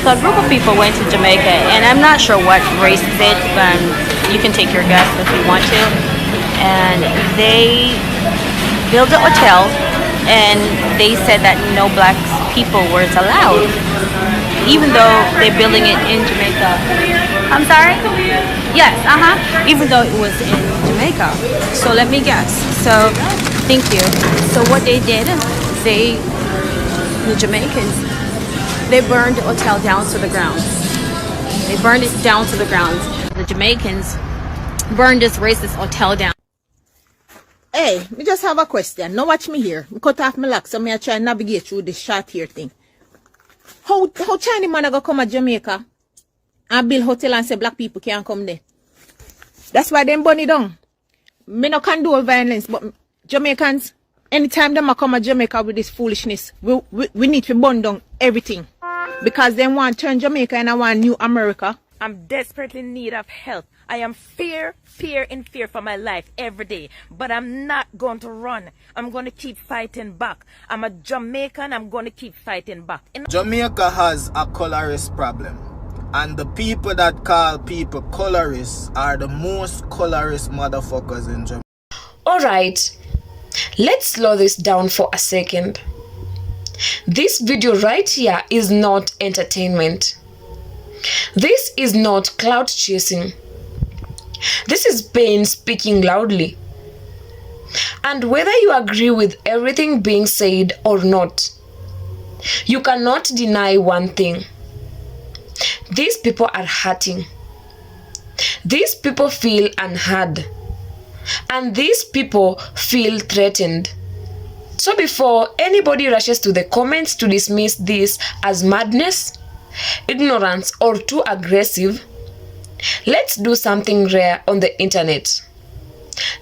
So a group of people went to Jamaica, and I'm not sure what race is it, but you can take your guess if you want to. And they built a hotel, and they said that no black people were allowed, even though they're building it in Jamaica. I'm sorry? Yes, even though it was in Jamaica. So let me guess. So, thank you. So what they did, the Jamaicans, they burned the hotel down to the ground. They burned it down to the ground. The Jamaicans burned this racist hotel down. Hey, me just have a question. Now watch me here. Me cut off my lock so me I try and navigate through this short here thing. How Chinese man go come to Jamaica and build hotel and say black people can't come there? That's why them burn it down. Me no condone violence, but Jamaicans, anytime them come to Jamaica with this foolishness, we need to burn down everything. Because they want to turn Jamaica into one new America. I'm desperately in need of help. I am fear for my life every day. But I'm not going to run. I'm going to keep fighting back. I'm a Jamaican. I'm going to keep fighting back. Jamaica has a colorist problem. And the people that call people colorists are the most colorist motherfuckers in Jamaica. Alright, let's slow this down for a second. This video right here is not entertainment. This is not clout chasing. This is pain speaking loudly. And whether you agree with everything being said or not, you cannot deny one thing. These people are hurting. These people feel unheard. And these people feel threatened. So before anybody rushes to the comments to dismiss this as madness, ignorance, or too aggressive, let's do something rare on the internet.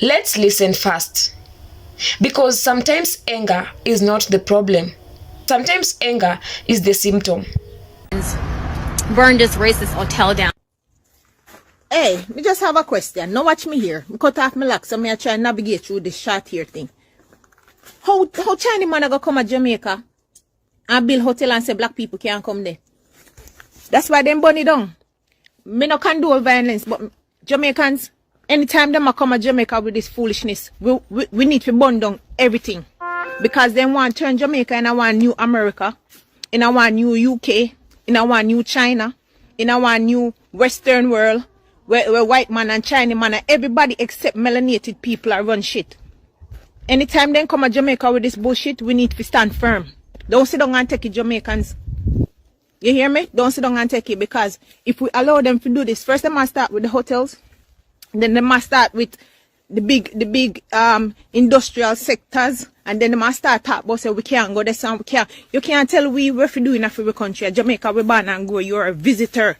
Let's listen first. Because sometimes anger is not the problem. Sometimes anger is the symptom. Burned this racist hotel down. Hey, me just have a question. Now watch me here. Me cut off my lock so me I try and navigate through this short here thing. How Chinese man go come to Jamaica and build hotel and say black people can't come there? That's why them burn it down. Me no condone violence, but Jamaicans, anytime them come to Jamaica with this foolishness, we need to burn down everything. Because they want to turn Jamaica into one new America, in a one new UK, in a one new China, in a one new Western world, where white man and Chinese man and everybody except melanated people are run shit. Anytime they come to Jamaica with this bullshit, we need to stand firm. Don't sit down and take it, Jamaicans. You hear me? Don't sit down and take it, because if we allow them to do this, first they must start with the hotels, then they must start with the big industrial sectors, and then they must start talk about say we can't go there, and we can't. You can't tell we what to do in every country. Jamaica, we born and go. You're a visitor.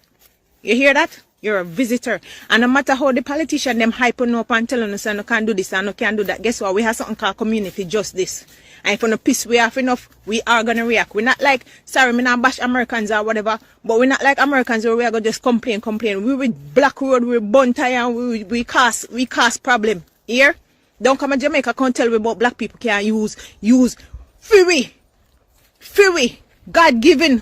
You hear that? You're a visitor. And no matter how the politician them hyping up and telling us, no can do this and no can do that, guess what? We have something called community justice. And if we no piss we off enough, we are gonna react. We're not like, sorry, me not bash Americans or whatever, but we're not like Americans where we are gonna just complain. We with Black Road, we bun tire, and we cause problem. Here? Don't come to Jamaica, can't tell me about black people can't use free, God-given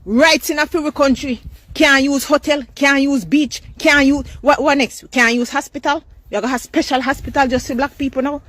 rights in a free country. Can't use hotel, can't use beach, can't use, what next? Can't use hospital? You're gonna have special hospital just for black people now?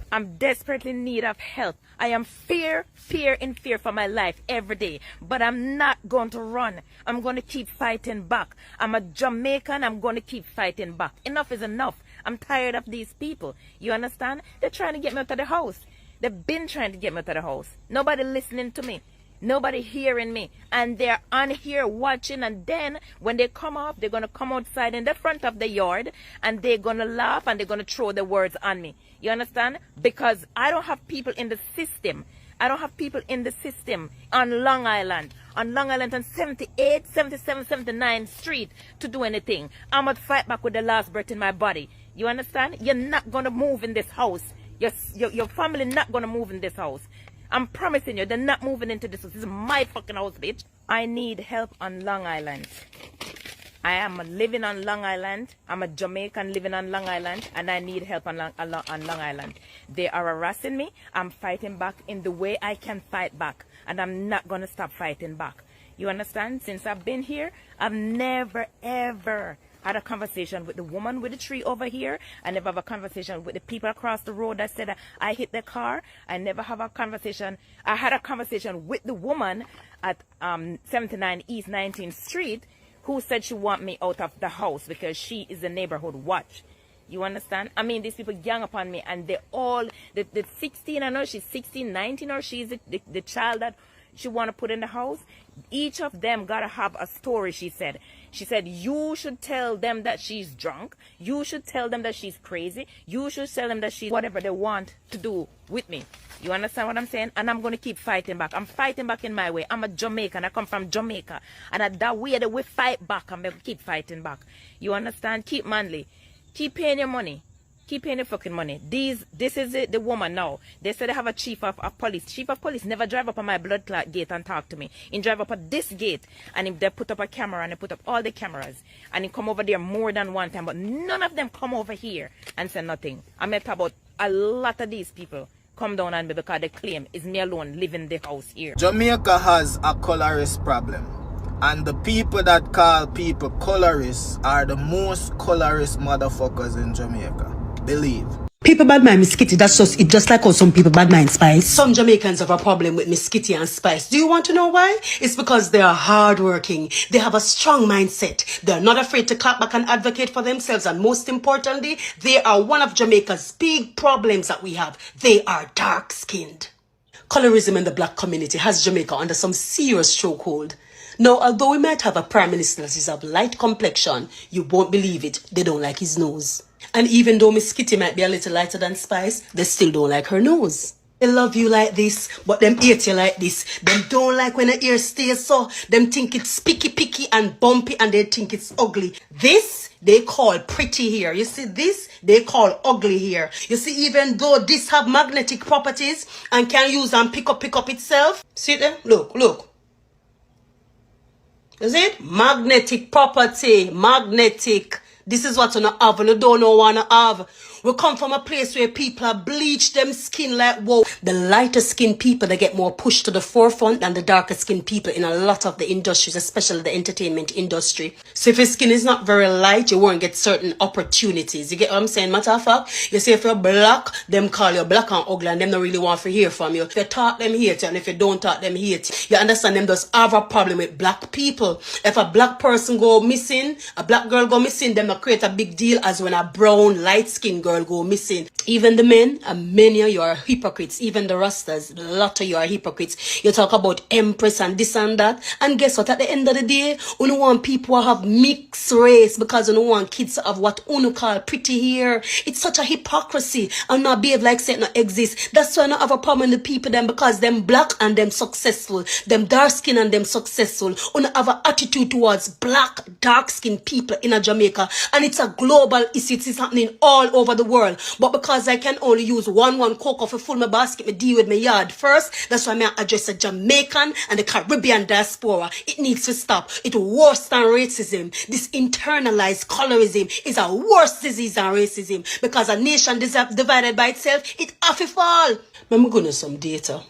I'm desperately in need of help. I am fear for my life every day. But I'm not going to run. I'm going to keep fighting back. I'm a Jamaican. I'm going to keep fighting back. Enough is enough. I'm tired of these people. You understand? They're trying to get me out of the house. They've been trying to get me out of the house. Nobody listening to me. Nobody hearing me. And they're on here watching, and then when they come off, they're going to come outside in the front of the yard and they're going to laugh and they're going to throw the words on me. You understand? Because I don't have people in the system. I don't have people in the system on Long Island. On Long Island on 78, 77, 79th Street to do anything. I'm going to fight back with the last breath in my body. You understand? You're not going to move in this house. Your family not going to move in this house. I'm promising you, they're not moving into this house. This is my fucking house, bitch. I need help on Long Island. I am living on Long Island. I'm a Jamaican living on Long Island, and I need help on Long Island. They are harassing me. I'm fighting back in the way I can fight back, and I'm not going to stop fighting back. You understand? Since I've been here, I've never ever had a conversation with the woman with the tree over here. I never have a conversation with the people across the road that said I hit the car. I never have a conversation. I had a conversation with the woman at 79 East 19th Street who said she want me out of the house because she is the neighborhood watch. You understand? I mean, these people gang upon me, and they all, the 16, I know she's 16, 19, or she's the child that she want to put in the house. Each of them got to have a story, she said. She said, you should tell them that she's drunk. You should tell them that she's crazy. You should tell them that she's whatever they want to do with me. You understand what I'm saying? And I'm going to keep fighting back. I'm fighting back in my way. I'm a Jamaican. I come from Jamaica. And that way that we fight back, I'm going to keep fighting back. You understand? Keep manly. Keep paying your money. Keep paying your fucking money. This is it, the woman now. They said they have a chief of police. Chief of police never drive up on my blood clot gate and talk to me. He drive up at this gate, and they put up a camera, and they put up all the cameras. And he come over there more than one time, but none of them come over here and say nothing. I met about a lot of these people come down on me because they claim it's me alone living in the house here. Jamaica has a colorist problem. And the people that call people colorists are the most colorist motherfuckers in Jamaica. Believe. People bad mind Miss Kitty, that's just it, just like how some people bad mind Spice. Some Jamaicans have a problem with Miss Kitty and Spice. Do you want to know why? It's because they are hardworking. They have a strong mindset. They're not afraid to clap back and advocate for themselves. And most importantly, they are one of Jamaica's big problems that we have. They are dark-skinned. Colorism in the black community has Jamaica under some serious chokehold. Now, although we might have a prime minister that is of light complexion, you won't believe it, they don't like his nose. And even though Miss Kitty might be a little lighter than Spice, they still don't like her nose. They love you like this, but them hate you like this. Them don't like when the ear stays so. Them think it's picky and bumpy, and they think it's ugly. This they call pretty hair. You see this? They call ugly hair. You see, even though this have magnetic properties and can use and pick up itself. See them? Look. Is it? Magnetic property. Magnetic. This is what you have and you don't know what you have. We come from a place where people bleach them skin like wow. The lighter skinned people, they get more pushed to the forefront than the darker skinned people in a lot of the industries, especially the entertainment industry. So if your skin is not very light, you won't get certain opportunities. You get what I'm saying? Matter of fact, you say if you're black, them call you black and ugly and them don't really want to hear from you. If you talk, them hate you, and if you don't talk, them hate you. You understand? Them does have a problem with black people. If a black person go missing, a black girl go missing, them will create a big deal as when a brown, light-skinned girl go missing. Even the men, and many of you are hypocrites. Even the rastas, a lot of you are hypocrites. You talk about empress and this and that, and guess what? At the end of the day, you don't want people to have mixed race because you don't want kids to have what you call pretty hair. It's such a hypocrisy and not behave like say it not exist. That's why I don't have a problem with the people them, because them black and them successful, them dark skin and them successful. You don't have an attitude towards black, dark skinned people in a Jamaica, and it's a global issue. It's happening all over the world. But because I can only use one cocoa for full my basket, me deal with my yard first. That's why I address the Jamaican and the Caribbean diaspora. It needs to stop. It's worse than racism. This internalized colorism is a worse disease than racism, because a nation divided by itself, it have to fall. I'm going to some data.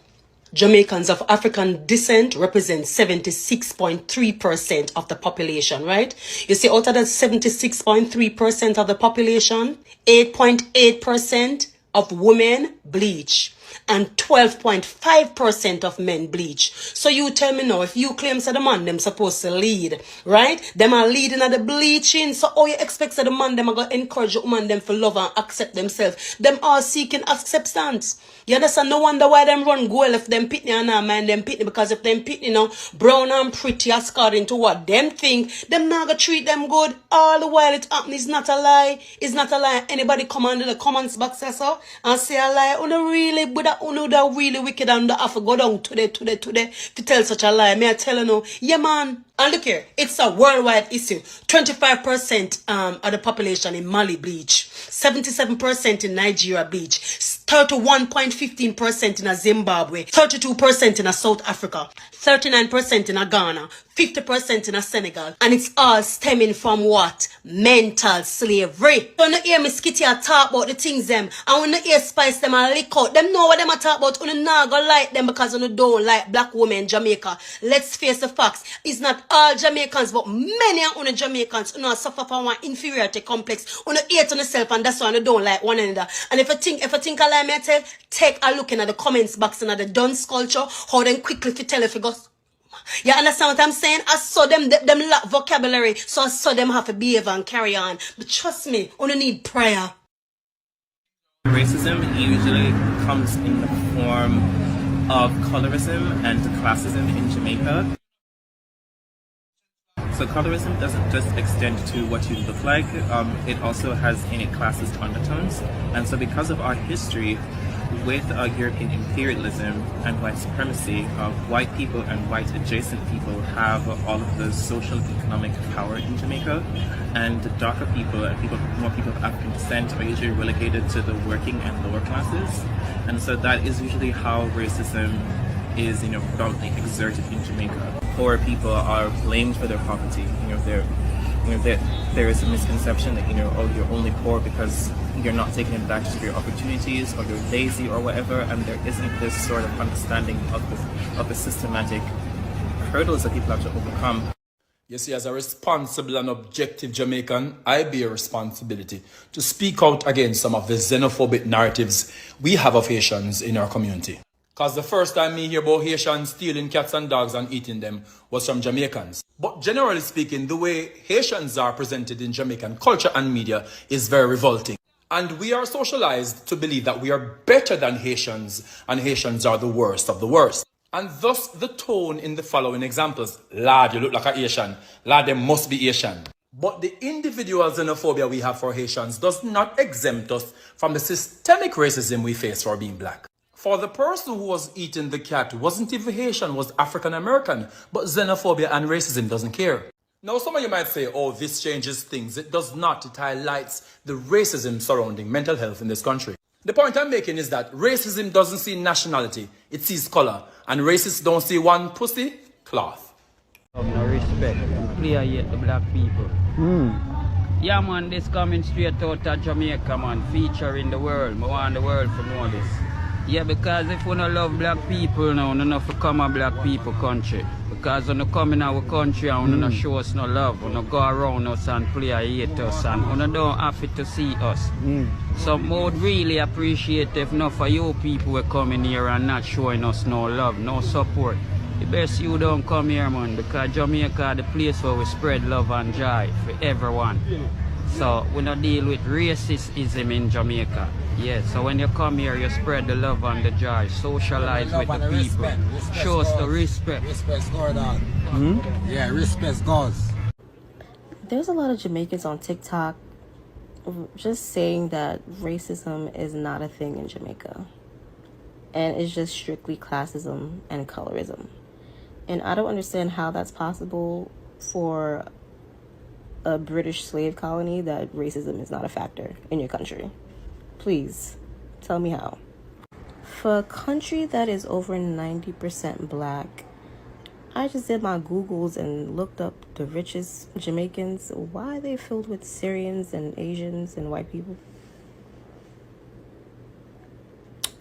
Jamaicans of African descent represent 76.3% of the population, right? You see, out of that 76.3% of the population, 8.8% of women bleach and 12.5% of men bleach. So you tell me now, if you claim that the man them supposed to lead, right? Them are leading at the bleaching. So all you expect that the man them are going to encourage the woman them for love and accept themselves. Them all seeking acceptance. You understand? No wonder why them run goal if them pitney and not mind them pitney, because if them pitney now brown and pretty according to what them think, them not gonna treat them good. All the while it happen is not a lie. It's not a lie. Anybody come under the comments box so and say a lie? Uno really really wicked and have to go down today to tell such a lie. May I tell you now? Yeah man. And look here, it's a worldwide issue. 25% of the population in Mali bleach, 77% in Nigeria bleach. 31.15% in a Zimbabwe, 32% in a South Africa, 39% in a Ghana, 50% in a Senegal. And it's all stemming from what? Mental slavery. When you hear me skitty talk about the things them, and when you hear Spice them and lick out, them know what them a talk about. You not gonna like them because you don't like black women in Jamaica. Let's face the facts. It's not all Jamaicans, but many of Jamaicans who suffer from one inferiority complex. You hate on yourself, and that's why you don't like one another. And if you think I lie, me tell, take a look in at the comments box and at the dunce culture, how them quickly if you tell if you go. You understand what I'm saying? I saw them lack vocabulary, so I saw them have to behave and carry on. But trust me, you need prayer. Racism usually comes in the form of colorism and classism in Jamaica. So colorism doesn't just extend to what you look like, it also has in it classist undertones. And so because of our history with European imperialism and white supremacy, white people and white adjacent people have all of the social and economic power in Jamaica, and darker people and more people of African descent are usually relegated to the working and lower classes. And so that is usually how racism is, predominantly exerted in Jamaica. Poor people are blamed for their poverty. There is a misconception that oh, you're only poor because you're not taking advantage of your opportunities, or you're lazy, or whatever. And there isn't this sort of understanding of the systematic hurdles that people have to overcome. You see, as a responsible and objective Jamaican, I bear responsibility to speak out against some of the xenophobic narratives we have of Haitians in our community. Because the first time me hear about Haitians stealing cats and dogs and eating them was from Jamaicans. But generally speaking, the way Haitians are presented in Jamaican culture and media is very revolting. And we are socialized to believe that we are better than Haitians, and Haitians are the worst of the worst. And thus the tone in the following examples. Lad, you look like a Haitian. Lad, them must be Haitian. But the individual xenophobia we have for Haitians does not exempt us from the systemic racism we face for being black. For the person who was eating the cat wasn't even Haitian, was African American, but xenophobia and racism doesn't care. Now some of you might say, oh, this changes things. It does not. It highlights the racism surrounding mental health in this country. The point I'm making is that racism doesn't see nationality, it sees color. And racists don't see one pussy, cloth. No respect. Clear yet the black people. Yeah man, this coming straight out of Jamaica man, featuring the world. I want the world to know this. Yeah, because if we don't love black people now, we don't have to come a black people country. Because when you come in our country and we don't show us no love, we don't go around us and play and hate us, and we don't happy to see us. So I would really appreciate if not for you people were coming here and not showing us no love, no support. The best you don't come here man, because Jamaica is the place where we spread love and joy for everyone. So we don't deal with racism in Jamaica. Yeah, so when you come here, you spread the love and the joy, socialize with the people, show us the respect. Respect's going on. Yeah, respect goes. There's a lot of Jamaicans on TikTok just saying that racism is not a thing in Jamaica. And it's just strictly classism and colorism. And I don't understand how that's possible for a British slave colony that racism is not a factor in your country. Please, tell me how. For a country that is over 90% black, I just did my Googles and looked up the richest Jamaicans. Why are they filled with Syrians and Asians and white people?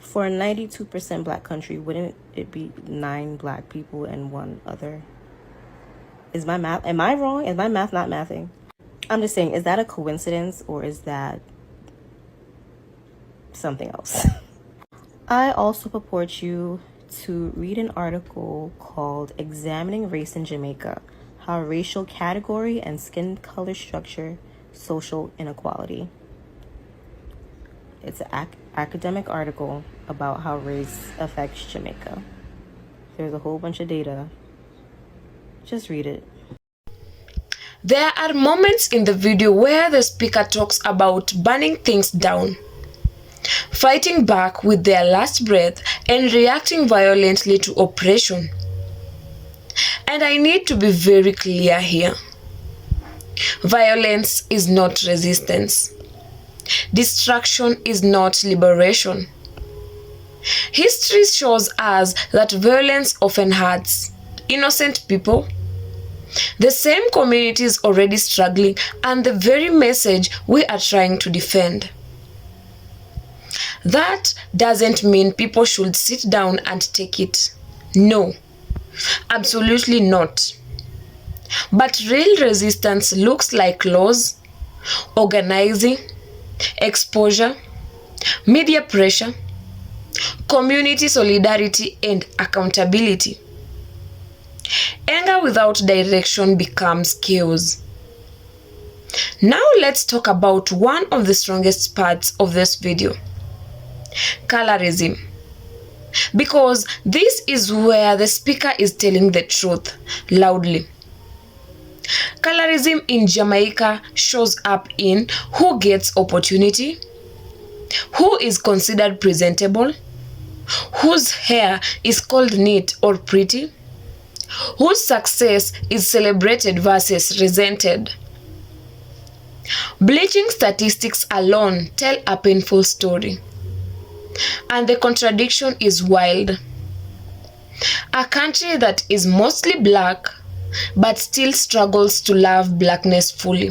For a 92% black country, wouldn't it be 9 black people and 1 other? Is my math, am I wrong? Is my math not mathing? I'm just saying, is that a coincidence or is that something else? I also purport you to read an article called Examining Race in Jamaica, How Racial Category and Skin Color Structure Social Inequality. It's an academic article about how race affects Jamaica. There's a whole bunch of data. Just read it. There are moments in the video where the speaker talks about burning things down, fighting back with their last breath, and reacting violently to oppression. And I need to be very clear here. Violence is not resistance. Destruction is not liberation. History shows us that violence often hurts innocent people, the same communities already struggling, and the very message we are trying to defend. That doesn't mean people should sit down and take it. No, absolutely not. But real resistance looks like laws, organizing, exposure, media pressure, community solidarity, and accountability. Anger without direction becomes chaos. Now let's talk about one of the strongest parts of this video: colorism. Because this is where the speaker is telling the truth loudly. Colorism in Jamaica shows up in who gets opportunity, who is considered presentable, whose hair is called neat or pretty, whose success is celebrated versus resented. Bleaching statistics alone tell a painful story. And the contradiction is wild. A country that is mostly black but still struggles to love blackness fully.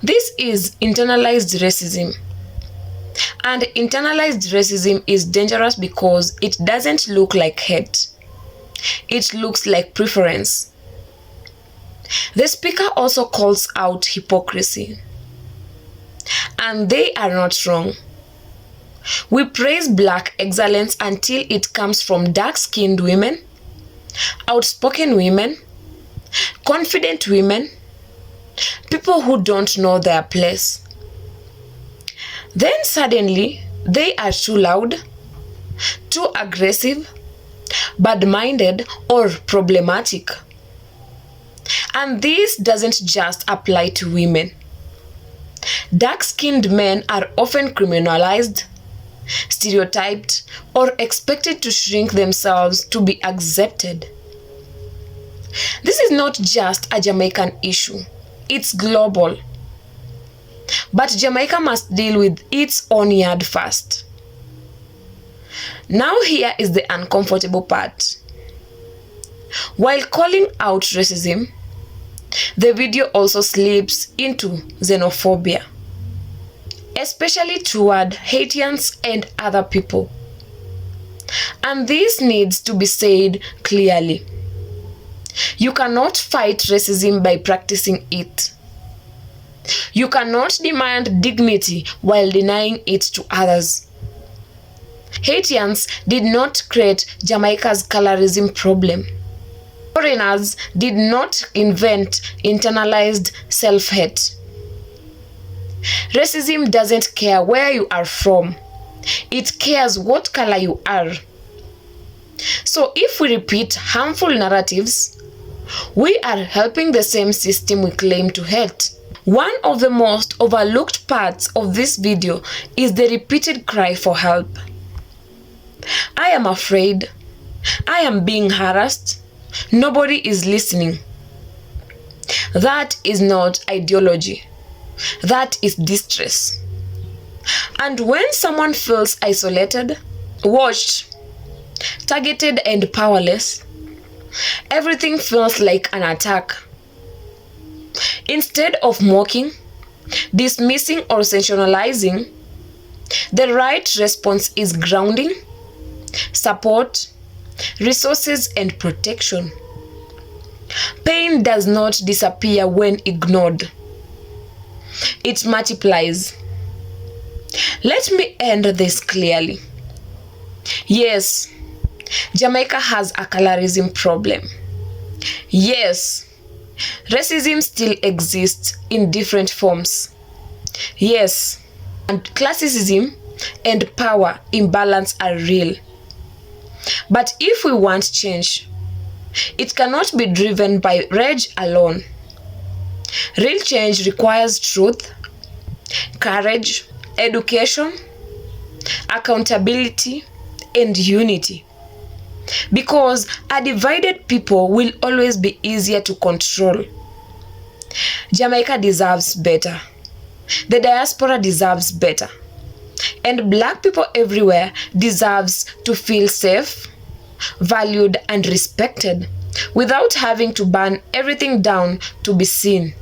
This is internalized racism. And internalized racism is dangerous because it doesn't look like hate. It looks like preference. The speaker also calls out hypocrisy. And they are not wrong. We praise black excellence until it comes from dark-skinned women, outspoken women, confident women, people who don't know their place. Then suddenly, they are too loud, too aggressive, bad-minded, or problematic. And this doesn't just apply to women. Dark-skinned men are often criminalized, stereotyped, or expected to shrink themselves to be accepted. This is not just a Jamaican issue, it's global. But Jamaica must deal with its own yard first. Now here is the uncomfortable part. While calling out racism, the video also slips into xenophobia, especially toward Haitians and other people. And this needs to be said clearly. You cannot fight racism by practicing it. You cannot demand dignity while denying it to others. Haitians did not create Jamaica's colorism problem. Foreigners did not invent internalized self-hate. Racism doesn't care where you are from. It cares what color you are. So if we repeat harmful narratives, we are helping the same system we claim to hate. One of the most overlooked parts of this video is the repeated cry for help. I am afraid. I am being harassed. Nobody is listening. That is not ideology. That is distress. And when someone feels isolated, watched, targeted, and powerless, everything feels like an attack. Instead of mocking, dismissing, or sensationalizing, the right response is grounding, support, resources, and protection. Pain does not disappear when ignored. It multiplies. Let me end this clearly. Yes, Jamaica has a colorism problem. Yes, racism still exists in different forms. Yes, and classism and power imbalance are real. But if we want change, it cannot be driven by rage alone. Real change requires truth, courage, education, accountability, and unity. Because a divided people will always be easier to control. Jamaica deserves better. The diaspora deserves better. And black people everywhere deserves to feel safe, valued and respected without having to burn everything down to be seen.